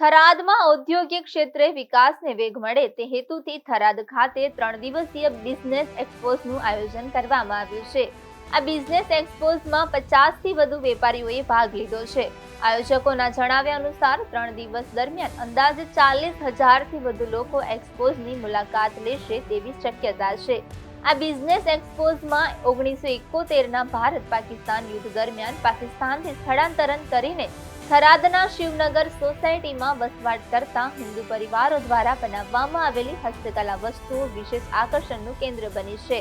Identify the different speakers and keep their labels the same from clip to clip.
Speaker 1: થરાદમાં ઔદ્યોગિક ક્ષેત્રે વિકાસને વેગ મળે તે હેતુથી થરાદ ખાતે 3 દિવસીય બિઝનેસ એક્સપોઝનું આયોજન કરવામાં આવ્યું છે। આ બિઝનેસ એક્સપોઝમાં 50થી વધુ વેપારીઓએ ભાગ લીધો છે। આયોજકોના જણાવ્યા અનુસાર 3 દિવસ દરમિયાન અંદાજે 40,000થી વધુ લોકો એક્સપોઝની મુલાકાત લેશે તેવી શક્યતા છે। આ બિઝનેસ એક્સપોઝમાં 1971ના ભારત પાકિસ્તાન યુદ્ધ દરમિયાન પાકિસ્તાનથી સ્થળાંતરણ કરીને થરાદના શિવનગર સોસાયટીમાં વસવાટ કરતા હિન્દુ પરિવારો દ્વારા બનાવવામાં આવેલી હસ્તકલા વસ્તુઓ વિશેષ આકર્ષણનું કેન્દ્ર બની છે।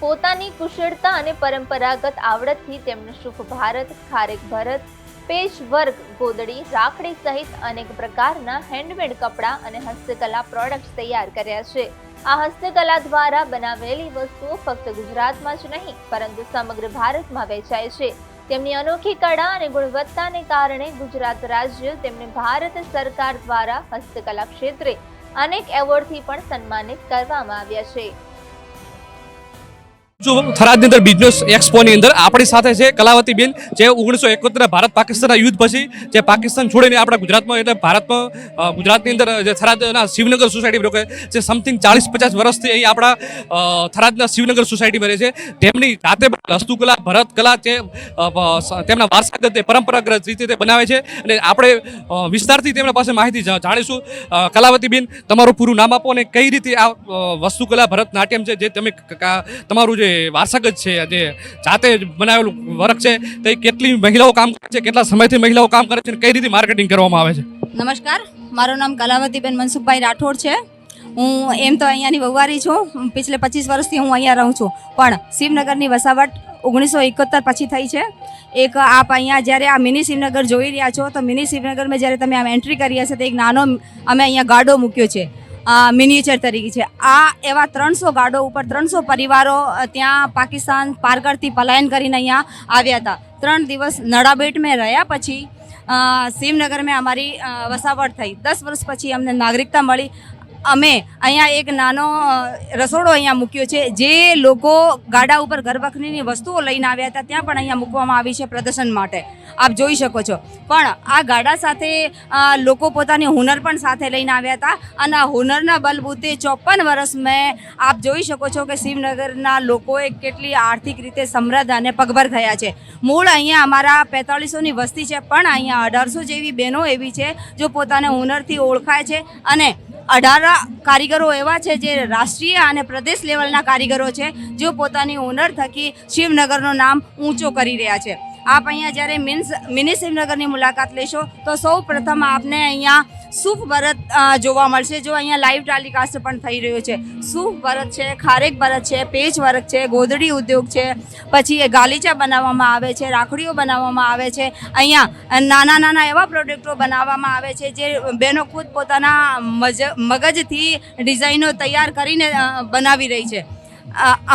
Speaker 1: પોતાની કુશળતા અને પરંપરાગત આવડતથી તેમણે શુભ ભારત, ખારેક ભરત, પેચ વર્ક, ગોદડી, રાખડી સહિત અનેક પ્રકારના હેન્ડમેડ કપડાં અને હસ્તકલા પ્રોડક્ટ્સ તૈયાર કર્યા છે। આ હસ્તકલા દ્વારા બનાવેલી વસ્તુઓ ફક્ત ગુજરાતમાં જ નહીં પરંતુ સમગ્ર ભારતમાં વેચાય છે। તેમની અનોખી કળા અને ગુણવત્તાને કારણે ગુજરાત રાજ્ય તેમને ભારત સરકાર દ્વારા હસ્તકલા ક્ષેત્રે અનેક એવોર્ડથી પણ સન્માનિત કરવામાં આવ્યા છે।
Speaker 2: जो थराद अंदर बिजनेस एक्सपो अंदर अपनी साथ है कलावतीबेन जे 1971 भारत पाकिस्तान युद्ध पछी जे पाकिस्तान छोड़ीने आपणा गुजरात में भारत में गुजरात अंदर थरादना शिवनगर सोसायटी रोके जे समथिंग 40-50 वर्षथी अहीं आपणा थरादना शिवनगर सोसायटी में रहे छे। તેમની જાતે હસ્તકલા ભરત કલા જે તેમના વારસાગત પરંપરાગત રીતે બનાવે છે અને આપણે વિસ્તારથી તેમના પાસે માહિતી જાણીશું। કલાવતીબેન, તમારું પૂરું નામ આપો અને કઈ રીતે આ વસ્તુકલા ભરતનાટ્યમ છે જે તમે તમારું જે વારસાગત છે જે જાતે બનાવેલું વર્ક છે તે કેટલી મહિલાઓ કામ કરે છે, કેટલા સમયથી મહિલાઓ કામ કરે છે અને કઈ રીતે માર્કેટિંગ કરવામાં આવે છે?
Speaker 3: નમસ્કાર, મારું નામ કલાવતીબેન મનસુખભાઈ રાઠોડ છે। હું એમ તો અહીંયાની વહુવારી છું। પિછલે 25 વર્ષથી હું અહીંયા રહું છું, પણ શિવનગરની વસાવટ 1971 પછી થઈ છે। એક આપ અહીંયા જ્યારે આ મિની શિવનગર જોઈ રહ્યા છો તો મિની શિવનગરમાં જ્યારે તમે આમ એન્ટ્રી કરી હશે તો એક નાનો અમે અહીંયા ગાડો મૂક્યો છે, મિનિએચર તરીકે છે। આ એવા 300 ગાડો ઉપર 300 પરિવારો ત્યાં પાકિસ્તાન પારગરથી પલાયન કરીને અહીંયા આવ્યા હતા। 3 દિવસ નડાબેટ મેં રહ્યા પછી શિવનગર મેં અમારી વસાવટ થઈ। 10 વર્ષ પછી અમને નાગરિકતા મળી। અમે અહીંયા એક નાનો રસોડો અહીંયા મૂક્યો છે, જે લોકો ગાડા ઉપર ઘરવખરીની વસ્તુઓ લઈને આવ્યા હતા ત્યાં પણ અહીંયા મૂકવામાં આવી છે પ્રદર્શન માટે, આપ જોઈ શકો છો। પણ આ ગાડા સાથે લોકો પોતાની હુનર પણ સાથે લઈને આવ્યા હતા અને આ હુનરના બલબૂતે 54 વર્ષ મેં આપ જોઈ શકો છો કે શિવનગરના લોકોએ કેટલી આર્થિક રીતે સમૃદ્ધ અને પગભર થયા છે। મૂળ અહીંયા અમારા 4500ની વસ્તી છે, પણ અહીંયા 1800 જેવી બહેનો એવી છે જો પોતાને હુનરથી ઓળખાય છે અને 18 કારીગરો એવા છે જે રાષ્ટ્રીય અને પ્રદેશ લેવલના કારીગરો છે જો પોતાની હુનર થકી શિવનગરનું નામ ઊંચો કરી રહ્યા છે। આપ અહીંયા જ્યારે મિની શિવનગરની મુલાકાત લેશો તો સૌ પ્રથમ આપને અહીંયા સૂફ ભરત જોવા મળશે, જો અહીંયા લાઈવ ટેલિકાસ્ટ પણ થઈ રહ્યો છે। સૂફ ભરત છે, ખારેક ભરત છે, પેચ વર્ક છે, ગોદડી ઉદ્યોગ છે, પછી એ ગાલીચા બનાવવામાં આવે છે, રાખડીઓ બનાવવામાં આવે છે। અહીંયા નાના નાના એવા પ્રોડક્ટો બનાવવામાં આવે છે જે બહેનો ખુદ પોતાના મગજથી ડિઝાઇનો તૈયાર કરીને બનાવી રહી છે।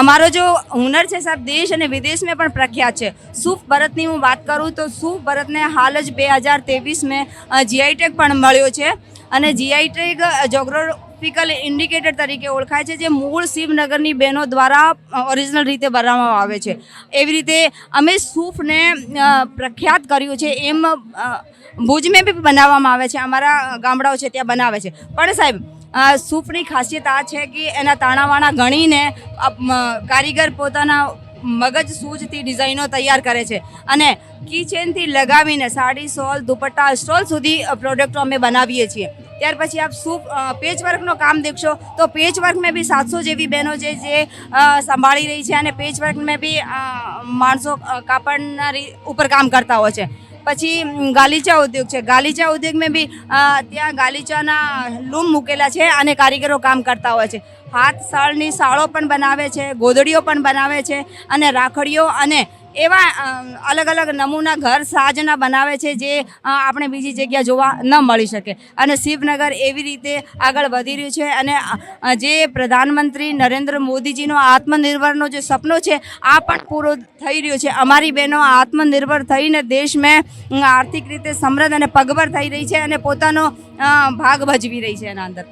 Speaker 3: અમારો જો હુનર છે સાહેબ દેશ અને વિદેશમાં પણ પ્રખ્યાત છે। સૂફ ભરતની હું વાત કરું તો સૂફ ભરતને હાલ જ 2023 મેં જીઆઈ ટેગ પણ મળ્યો છે અને જીઆઈ ટેગ જોગ્રાફિકલ ઇન્ડિકેટર તરીકે ઓળખાય છે, જે મૂળ શિવનગરની બહેનો દ્વારા ઓરિજિનલ રીતે બનાવવામાં આવે છે। એવી રીતે અમે સૂફને પ્રખ્યાત કર્યું છે, એમ ભુજમાં બી બનાવવામાં આવે છે, અમારા ગામડાઓ છે ત્યાં બનાવે છે। પણ સાહેબ સૂફની ખાસિયત આ છે કે એના તાણાવાણા ગણીને કારીગર પોતાના મગજ સૂઝથી ડિઝાઇનો તૈયાર કરે છે અને કીચેનથી લગાવીને સાડી, સોલ, દુપટ્ટા, સ્ટોલ સુધી પ્રોડક્ટો અમે બનાવીએ છીએ। ત્યાર પછી આપ સૂફ પેચવર્કનું કામ દેખશો તો પેચવર્કમાં બી 700 જેવી બહેનો છે જે સંભાળી રહી છે અને પેચવર્કમાં બી માણસો કાપડના ઉપર કામ કરતા હોય છે। પછી ગાલીચા ઉદ્યોગ છે, ગાલીચા ઉદ્યોગમાં બી ત્યાં ગાલીચાના લૂમ મૂકેલા છે અને કારીગરો કામ કરતા હોય છે। હાથ સાળની સાળો પણ બનાવે છે, ગોદડીઓ પણ બનાવે છે અને રાખડીઓ અને એવા અલગ અલગ નમૂના ઘર સાજના બનાવે છે જે આપણે બીજી જગ્યા જોવા ન મળી શકે। અને શિવનગર એવી રીતે આગળ વધી રહ્યું છે અને જે પ્રધાનમંત્રી નરેન્દ્ર મોદીજીનો આત્મનિર્ભરનો જે સપનો છે આ પણ પૂરો થઈ રહ્યો છે। અમારી બહેનો આત્મનિર્ભર થઈને દેશમાં આર્થિક રીતે સમૃદ્ધ અને પગભર થઈ રહી છે અને પોતાનો ભાગ ભજવી રહી છે એના અંદર।